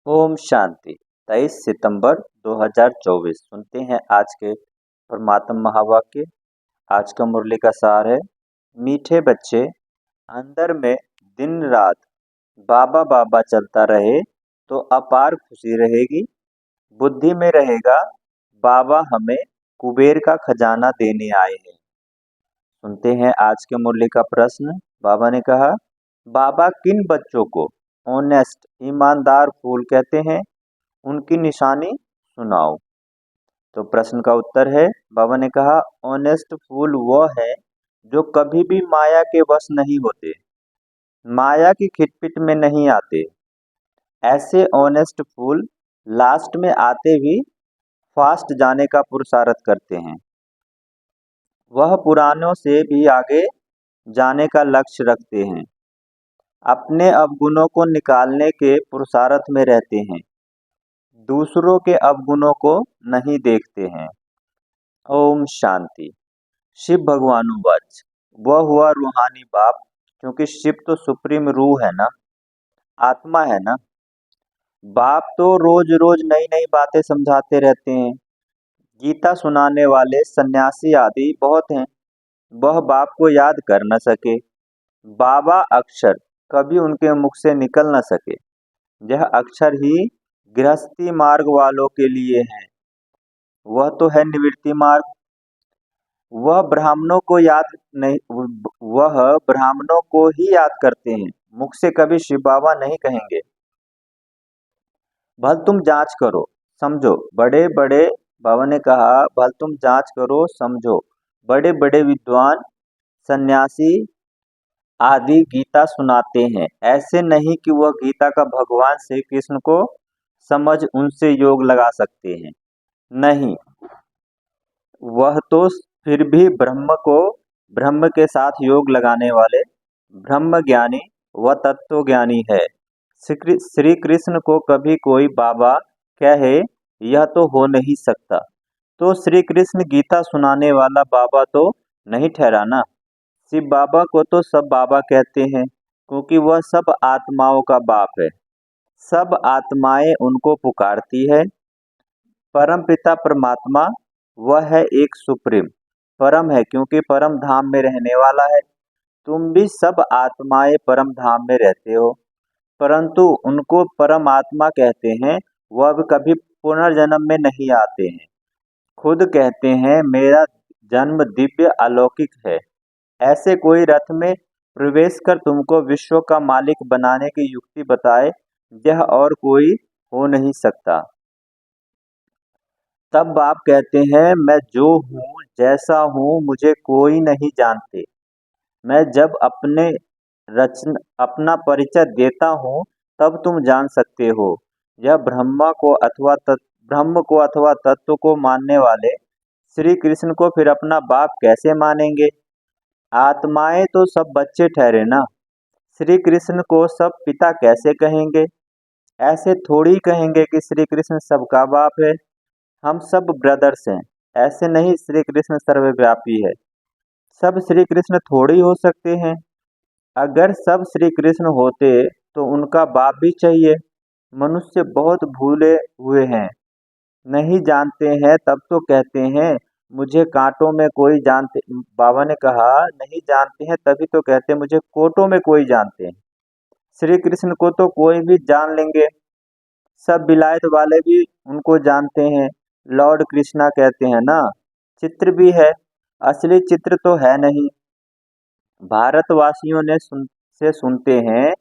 ओम शांति। 23 सितंबर 2024 सुनते हैं आज के परमात्म महावाक्य। आज का मुरली का सार है, मीठे बच्चे अंदर में दिन रात बाबा बाबा चलता रहे तो अपार खुशी रहेगी। बुद्धि में रहेगा बाबा हमें कुबेर का खजाना देने आए हैं। सुनते हैं आज के मुरली का प्रश्न। बाबा ने कहा, बाबा किन बच्चों को ऑनेस्ट ईमानदार फूल कहते हैं, उनकी निशानी सुनाओ। तो प्रश्न का उत्तर है, बाबा ने कहा ऑनेस्ट फूल वह है जो कभी भी माया के वश नहीं होते, माया की खिटपिट में नहीं आते। ऐसे ऑनेस्ट फूल लास्ट में आते भी फास्ट जाने का पुरुषार्थ करते हैं। वह पुरानों से भी आगे जाने का लक्ष्य रखते हैं, अपने अवगुणों को निकालने के पुरुषार्थ में रहते हैं, दूसरों के अवगुणों को नहीं देखते हैं। ओम शांति। शिव भगवानुवाच, वह हुआ रूहानी बाप, क्योंकि शिव तो सुप्रीम रूह है ना, आत्मा है ना। बाप तो रोज रोज नई नई बातें समझाते रहते हैं। गीता सुनाने वाले सन्यासी आदि बहुत हैं, वह बाप को याद कर न सके। बाबा अक्षर कभी उनके मुख से निकल न सके। यह अक्षर ही गृहस्थी मार्ग वालों के लिए है। वह तो है निवृत्ति मार्ग। वह ब्राह्मणों को याद नहीं, वह ब्राह्मणों को ही याद करते हैं, मुख से कभी शिव बाबा नहीं कहेंगे। भल तुम जांच करो समझो, बड़े बड़े बाबा ने कहा, भल तुम जांच करो समझो, बड़े बड़े विद्वान सन्यासी आदि गीता सुनाते हैं। ऐसे नहीं कि वह गीता का भगवान श्री कृष्ण को समझ उनसे योग लगा सकते हैं, नहीं। वह तो फिर भी ब्रह्म के साथ योग लगाने वाले ब्रह्म ज्ञानी व तत्व ज्ञानी है। श्री कृष्ण को कभी कोई बाबा कहे यह तो हो नहीं सकता, तो श्री कृष्ण गीता सुनाने वाला बाबा तो नहीं ठहरा ना। शिव बाबा को तो सब बाबा कहते हैं, क्योंकि वह सब आत्माओं का बाप है। सब आत्माएं उनको पुकारती है। परम पिता परमात्मा वह है एक सुप्रीम, परम है क्योंकि परम धाम में रहने वाला है। तुम भी सब आत्माएं परम धाम में रहते हो, परंतु उनको परमात्मा कहते हैं। वह अब कभी पुनर्जन्म में नहीं आते हैं। खुद कहते हैं मेरा जन्म दिव्य अलौकिक है। ऐसे कोई रथ में प्रवेश कर तुमको विश्व का मालिक बनाने की युक्ति बताए, यह और कोई हो नहीं सकता। तब बाप कहते हैं मैं जो हूँ जैसा हूँ मुझे कोई नहीं जानते। मैं जब अपना परिचय देता हूँ तब तुम जान सकते हो। यह ब्रह्म को अथवा तत्व को मानने वाले श्री कृष्ण को फिर अपना बाप कैसे मानेंगे। आत्माएं तो सब बच्चे ठहरे ना, श्री कृष्ण को सब पिता कैसे कहेंगे। ऐसे थोड़ी कहेंगे कि श्री कृष्ण सबका बाप है, हम सब ब्रदर्स हैं। ऐसे नहीं, श्री कृष्ण सर्वव्यापी है। सब श्री कृष्ण थोड़ी हो सकते हैं। अगर सब श्री कृष्ण होते तो उनका बाप भी चाहिए। मनुष्य बहुत भूले हुए हैं, नहीं जानते हैं तब तो कहते हैं मुझे कांटों में कोई जानते। बाबा ने कहा नहीं जानते हैं तभी तो कहते हैं मुझे कोटों में कोई जानते हैं। श्री कृष्ण को तो कोई भी जान लेंगे, सब विलायत वाले भी उनको जानते हैं। लॉर्ड कृष्णा कहते हैं ना, चित्र भी है, असली चित्र तो है नहीं। भारतवासियों से सुनते हैं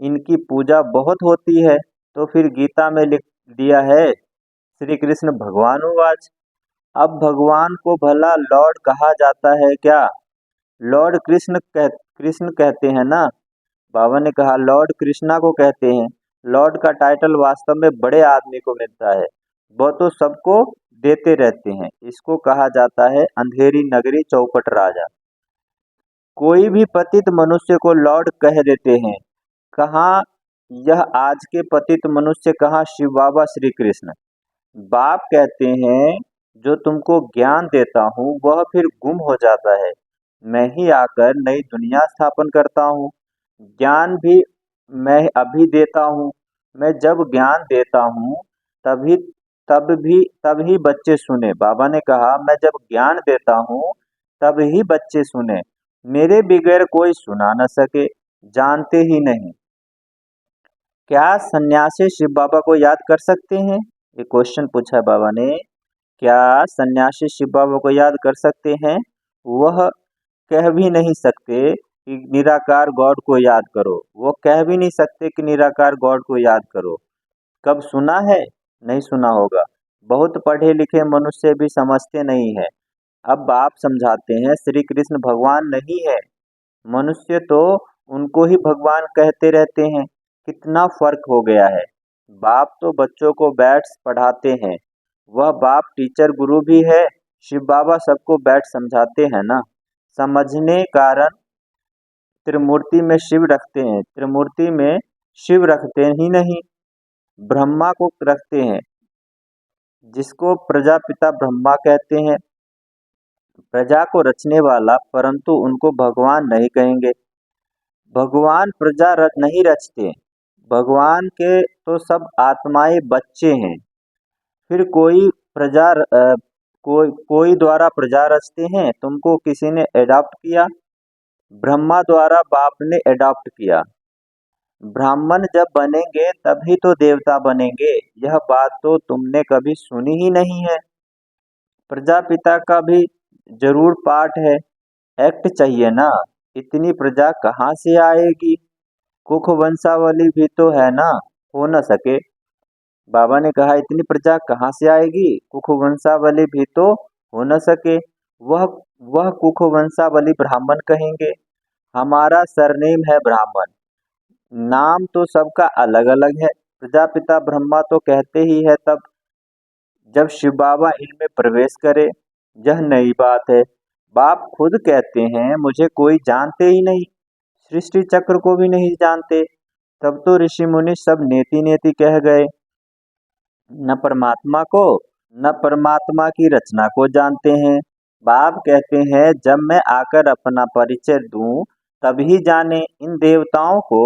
इनकी पूजा बहुत होती है, तो फिर गीता में लिख दिया है श्री कृष्ण भगवानुवाच। अब भगवान को भला लॉर्ड कहा जाता है क्या? लॉर्ड कृष्ण कहते हैं ना। बाबा ने कहा लॉर्ड कृष्णा को कहते हैं। लॉर्ड का टाइटल वास्तव में बड़े आदमी को मिलता है, वह तो सबको देते रहते हैं। इसको कहा जाता है अंधेरी नगरी चौपट राजा। कोई भी पतित मनुष्य को लॉर्ड कह देते हैं। कहाँ यह आज के पतित मनुष्य, कहाँ शिव बाबा श्री कृष्ण। बाप कहते हैं जो तुमको ज्ञान देता हूँ वह फिर गुम हो जाता है, मैं ही आकर नई दुनिया स्थापन करता हूँ। ज्ञान भी मैं अभी देता हूँ, मैं जब ज्ञान देता हूँ तभी तभी बच्चे सुने। बाबा ने कहा मैं जब ज्ञान देता हूँ तब ही बच्चे सुने, मेरे बगैर कोई सुना न सके, जानते ही नहीं। क्या सन्यासी शिव बाबा को याद कर सकते हैं? ये क्वेश्चन पूछा है बाबा ने। क्या सन्यासी शिव बाबा को याद कर सकते हैं? वह कह भी नहीं सकते कि निराकार गॉड को याद करो। वो कह भी नहीं सकते कि निराकार गॉड को याद करो। कब सुना है? नहीं सुना होगा। बहुत पढ़े लिखे मनुष्य भी समझते नहीं है। अब आप समझाते हैं श्री कृष्ण भगवान नहीं है, मनुष्य तो उनको ही भगवान कहते रहते हैं। कितना फर्क हो गया है। बाप तो बच्चों को बैठ पढ़ाते हैं, वह बाप टीचर गुरु भी है। शिव बाबा सबको बैठ समझाते हैं ना। समझने कारण त्रिमूर्ति में शिव रखते हैं, त्रिमूर्ति में शिव रखते ही नहीं, ब्रह्मा को रखते हैं, जिसको प्रजापिता ब्रह्मा कहते हैं। प्रजा को रचने वाला, परंतु उनको भगवान नहीं कहेंगे। भगवान प्रजा नहीं रचते, भगवान के तो सब आत्माएं बच्चे हैं। फिर कोई द्वारा प्रजा रचते हैं, तुमको किसी ने एडॉप्ट किया, ब्रह्मा द्वारा बाप ने एडॉप्ट किया। ब्राह्मण जब बनेंगे तभी तो देवता बनेंगे, यह बात तो तुमने कभी सुनी ही नहीं है। प्रजापिता का भी जरूर पाठ है, एक्ट चाहिए ना। इतनी प्रजा कहाँ से आएगी? कुख वंशावली भी तो है ना, हो न सके। बाबा ने कहा इतनी प्रजा कहाँ से आएगी? कुख वंशावली भी तो हो न सके। वह वह कुख वंशावली ब्राह्मण कहेंगे। हमारा सरनेम है ब्राह्मण, नाम तो सबका अलग अलग है। प्रजापिता ब्रह्मा तो कहते ही है तब जब शिव बाबा इनमें प्रवेश करे। यह नई बात है। बाप खुद कहते हैं मुझे कोई जानते ही नहीं, सृष्टि चक्र को भी नहीं जानते। तब तो ऋषि मुनि सब नेति नेति कह गए, न परमात्मा को न परमात्मा की रचना को जानते हैं। बाप कहते हैं जब मैं आकर अपना परिचय दूं तभी जाने। इन देवताओं को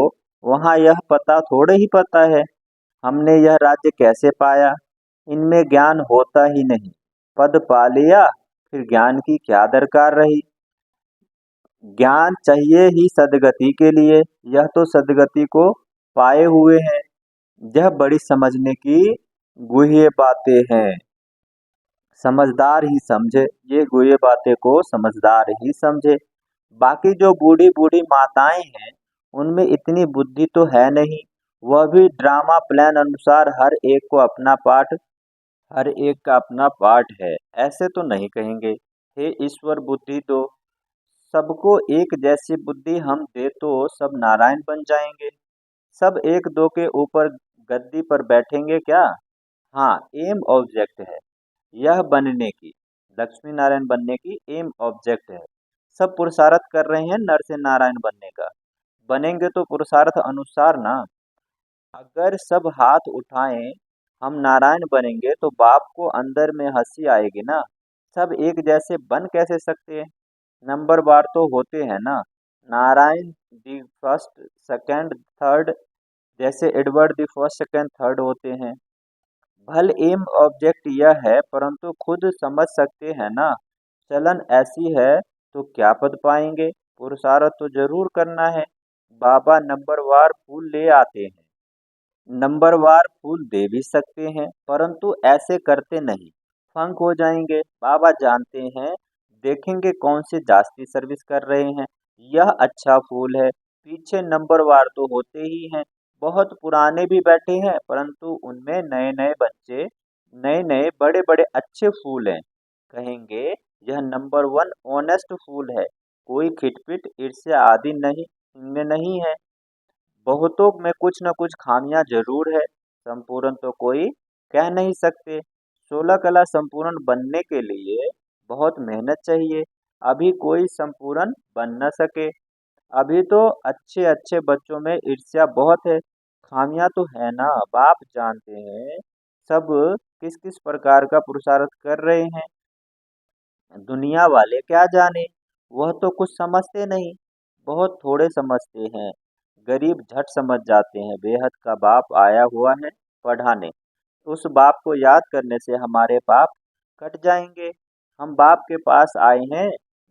वहां यह पता थोड़े ही पता है हमने यह राज्य कैसे पाया। इनमें ज्ञान होता ही नहीं, पद पा लिया, फिर ज्ञान की क्या दरकार रही। ज्ञान चाहिए ही सदगति के लिए, यह तो सदगति को पाए हुए हैं। यह बड़ी समझने की गुह्य बातें हैं, समझदार ही समझे। ये गुह्य बातें को समझदार ही समझे। बाकी जो बूढ़ी बूढ़ी माताएं हैं उनमें इतनी बुद्धि तो है नहीं, वह भी ड्रामा प्लान अनुसार हर एक को अपना पाठ, हर एक का अपना पाठ है, ऐसे तो नहीं कहेंगे। हे ईश्वर बुद्धि दो, सबको एक जैसी बुद्धि हम दे तो सब नारायण बन जाएंगे। सब एक दो के ऊपर गद्दी पर बैठेंगे क्या? हाँ, एम ऑब्जेक्ट है यह बनने की, लक्ष्मी नारायण बनने की एम ऑब्जेक्ट है। सब पुरुषार्थ कर रहे हैं नर से नारायण बनने का, बनेंगे तो पुरुषार्थ अनुसार ना। अगर सब हाथ उठाएं हम नारायण बनेंगे तो बाप को अंदर में हंसी आएगी ना। सब एक जैसे बन कैसे सकते हैं? नंबर बार तो होते हैं ना। Narayan the first second third, जैसे Edward the first second third होते हैं। भल एम ऑब्जेक्ट यह है, परंतु खुद समझ सकते हैं ना। चलन ऐसी है तो क्या पद पाएंगे, पुरुषार्थ तो जरूर करना है। बाबा नंबरवार फूल ले आते हैं, नंबरवार फूल दे भी सकते हैं, परंतु ऐसे करते नहीं, फंक हो जाएंगे। बाबा जानते हैं, देखेंगे कौन से जास्ती सर्विस कर रहे हैं। यह अच्छा फूल है, पीछे नंबरवार तो होते ही हैं। बहुत पुराने भी बैठे हैं, परंतु उनमें नए नए बच्चे, नए नए बड़े बड़े अच्छे फूल हैं। कहेंगे यह नंबर वन ऑनेस्ट फूल है, कोई खिटपिट ईर्ष्या आदि नहीं इनमें नहीं है। बहुतों में कुछ न कुछ खामियां जरूर है, संपूर्ण तो कोई कह नहीं सकते। 16 कला संपूर्ण बनने के लिए बहुत मेहनत चाहिए, अभी कोई संपूर्ण बन न सके। अभी तो अच्छे अच्छे बच्चों में ईर्ष्या बहुत है, खामियां तो है ना। बाप जानते हैं सब किस किस प्रकार का पुरुषार्थ कर रहे हैं, दुनिया वाले क्या जाने। वह तो कुछ समझते नहीं, बहुत थोड़े समझते हैं। गरीब झट समझ जाते हैं बेहद का बाप आया हुआ है पढ़ाने। उस बाप को याद करने से हमारे पाप कट जाएंगे। हम बाप के पास आए हैं,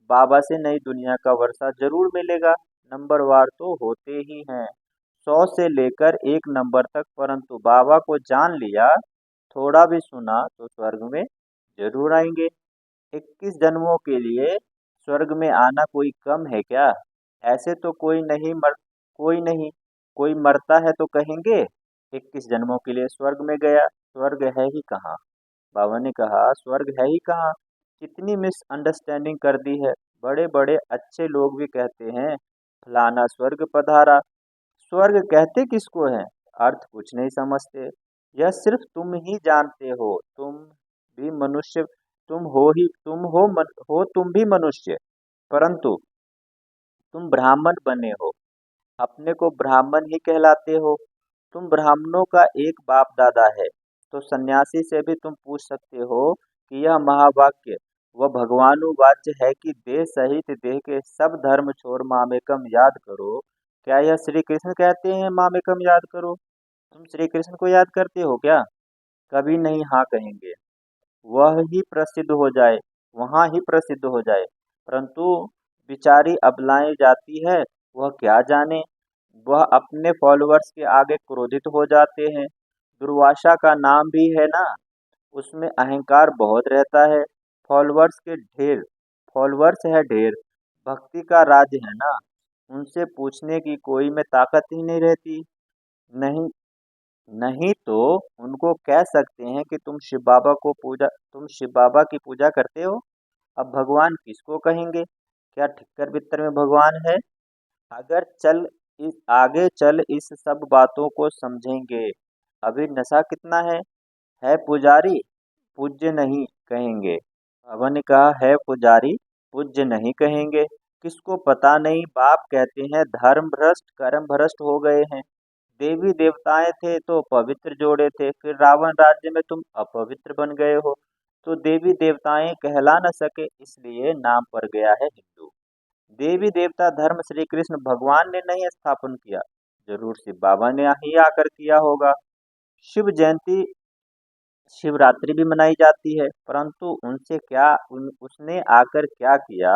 बाबा से नई दुनिया का वर्षा जरूर मिलेगा। नंबरवार तो होते ही हैं 100 से लेकर 1 नंबर तक, परंतु बाबा को जान लिया, थोड़ा भी सुना तो स्वर्ग में जरूर आएंगे। 21 जन्मों के लिए स्वर्ग में आना कोई कम है क्या? ऐसे तो कोई नहीं, कोई मरता है तो कहेंगे 21 जन्मों के लिए स्वर्ग में गया। स्वर्ग है ही कहाँ? बाबा ने कहा स्वर्ग है ही कहाँ। कितनी मिसअंडरस्टैंडिंग कर दी है। बड़े बड़े अच्छे लोग भी कहते हैं फलाना स्वर्ग पधारा। स्वर्ग कहते किसको है? अर्थ कुछ नहीं समझते। यह सिर्फ तुम ही जानते हो। भी मनुष्य तुम हो ही तुम हो तुम भी मनुष्य, परंतु तुम ब्राह्मण बने हो, अपने को ब्राह्मण ही कहलाते हो। तुम ब्राह्मणों का एक बाप दादा है, तो सन्यासी से भी तुम पूछ सकते हो कि यह महावाक्य वह भगवानुवाच्य है कि देह सहित देह के सब धर्म छोड़ मामेकम याद करो। क्या यह श्री कृष्ण कहते हैं मामेकम याद करो? तुम श्री कृष्ण को याद करते हो क्या? कभी नहीं हाँ कहेंगे। वह ही प्रसिद्ध हो जाए, वहाँ ही प्रसिद्ध हो जाए, परंतु बिचारी अबलाएं जाती है, वह क्या जाने। वह अपने फॉलोअर्स के आगे क्रोधित हो जाते हैं। दुर्वासा का नाम भी है ना, उसमें अहंकार बहुत रहता है। फॉलोअर्स के ढेर फॉलोअर्स है ढेर, भक्ति का राज है ना, उनसे पूछने की कोई में ताकत ही नहीं रहती। नहीं, नहीं तो उनको कह सकते हैं कि तुम शिव बाबा की पूजा करते हो। अब भगवान किसको कहेंगे? क्या ठिक्कर बित्तर में भगवान है? अगर चल आगे चल इस सब बातों को समझेंगे। अभी नशा कितना है पुजारी, पूज्य नहीं कहेंगे। बाबा ने कहा है पुजारी, पूज्य नहीं कहेंगे। किसको पता नहीं, बाप कहते हैं धर्म भ्रष्ट कर्म भ्रष्ट हो गए हैं। देवी देवताएं थे तो पवित्र जोड़े थे, फिर रावण राज्य में तुम अपवित्र बन गए हो, तो देवी देवताएं कहला न सके, इसलिए नाम पड़ गया है हिंदू। देवी देवता धर्म श्री कृष्ण भगवान ने नहीं स्थापन किया, जरूर शिव बाबा ने ही आकर किया होगा। शिव जयंती शिवरात्रि भी मनाई जाती है, परंतु उसने आकर क्या किया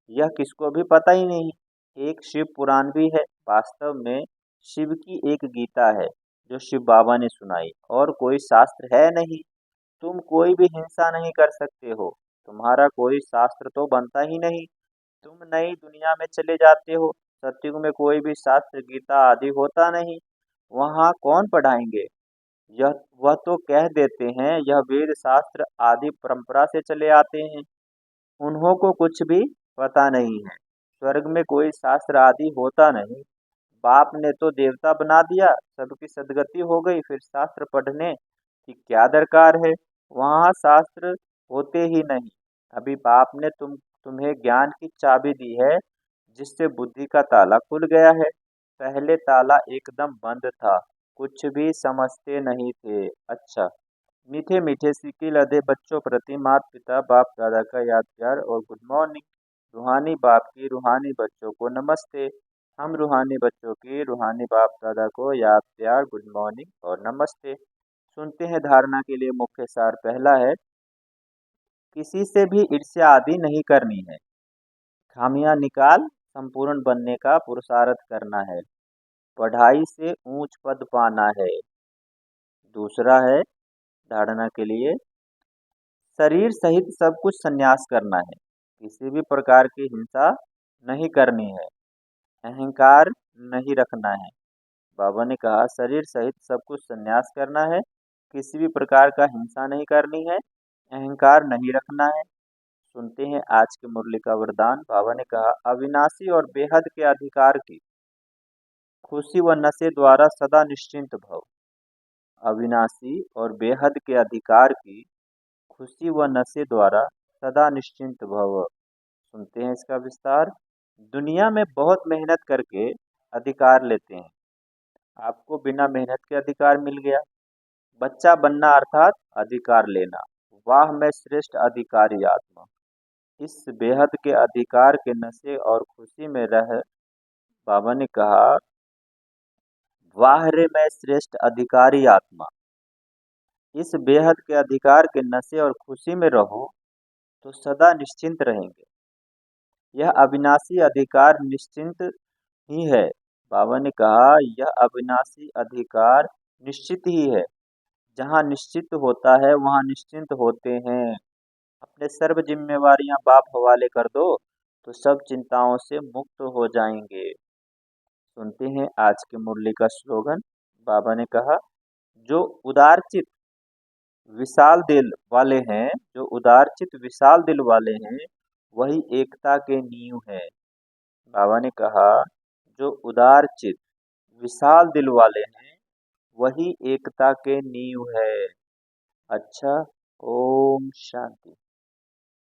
यह किसको भी पता ही नहीं। एक शिव पुराण भी है, वास्तव में शिव की एक गीता है जो शिव बाबा ने सुनाई, और कोई शास्त्र है नहीं। तुम कोई भी हिंसा नहीं कर सकते हो, तुम्हारा कोई शास्त्र तो बनता ही नहीं। तुम नई दुनिया में चले जाते हो, सतयुग में कोई भी शास्त्र गीता आदि होता नहीं, वहाँ कौन पढ़ाएंगे। यह वह तो कह देते हैं यह वेद शास्त्र आदि परंपरा से चले आते हैं, उन्हों को कुछ भी पता नहीं है। स्वर्ग में कोई शास्त्र आदि होता नहीं। बाप ने तो देवता बना दिया, सबकी सदगति हो गई, फिर शास्त्र पढ़ने की क्या दरकार है? वहाँ शास्त्र होते ही नहीं। अभी बाप ने तुम्हें ज्ञान की चाबी दी है, जिससे बुद्धि का ताला खुल गया है। पहले ताला एकदम बंद था, कुछ भी समझते नहीं थे। अच्छा, मीठे मीठे सिक्के लदे बच्चों प्रति माता पिता बाप दादा का याद प्यार और गुड मॉर्निंग। रूहानी बाप की रूहानी बच्चों को नमस्ते। हम रूहानी बच्चों की रूहानी बाप दादा को याद प्यार गुड मॉर्निंग और नमस्ते। सुनते हैं धारणा के लिए मुख्य सार। पहला है, किसी से भी ईर्ष्या आदि नहीं करनी है, खामियां निकाल संपूर्ण बनने का पुरुषार्थ करना है, पढ़ाई से ऊंच पद पाना है। दूसरा है धारणा के लिए, शरीर सहित सब कुछ संन्यास करना है, किसी भी प्रकार की हिंसा नहीं करनी है, अहंकार नहीं रखना है। बाबा ने कहा शरीर सहित सब कुछ संन्यास करना है, किसी भी प्रकार का हिंसा नहीं करनी है, अहंकार नहीं रखना है। सुनते हैं आज के मुरली का वरदान। बाबा ने कहा अविनाशी और बेहद के अधिकार की खुशी व नशे द्वारा सदा निश्चिंत भव। अविनाशी और बेहद के अधिकार की खुशी व नशे द्वारा सदा निश्चिंत भव। सुनते हैं इसका विस्तार। दुनिया में बहुत मेहनत करके अधिकार लेते हैं, आपको बिना मेहनत के अधिकार मिल गया। बच्चा बनना अर्थात अधिकार लेना। वाह मैं श्रेष्ठ अधिकारी आत्मा। इस बेहद के अधिकार के नशे और खुशी में रह, बाबा ने कहा वाह रे मैं श्रेष्ठ अधिकारी आत्मा, इस बेहद के अधिकार के नशे और खुशी में रहो तो सदा निश्चिंत रहेंगे। यह अविनाशी अधिकार निश्चिंत ही है। बाबा ने कहा यह अविनाशी अधिकार निश्चित ही है। जहाँ निश्चित होता है वहाँ निश्चिंत होते हैं। अपने सर्व जिम्मेवारियां बाप हवाले कर दो तो सब चिंताओं से मुक्त हो जाएंगे। सुनते हैं आज के मुरली का स्लोगन। बाबा ने कहा जो उदारचित विशाल दिल वाले हैं, जो उदारचित विशाल दिल वाले हैं वही एकता के नींव है। बाबा ने कहा जो उदारचित विशाल दिल वाले हैं वही एकता के नींव है। अच्छा, ओम शांति।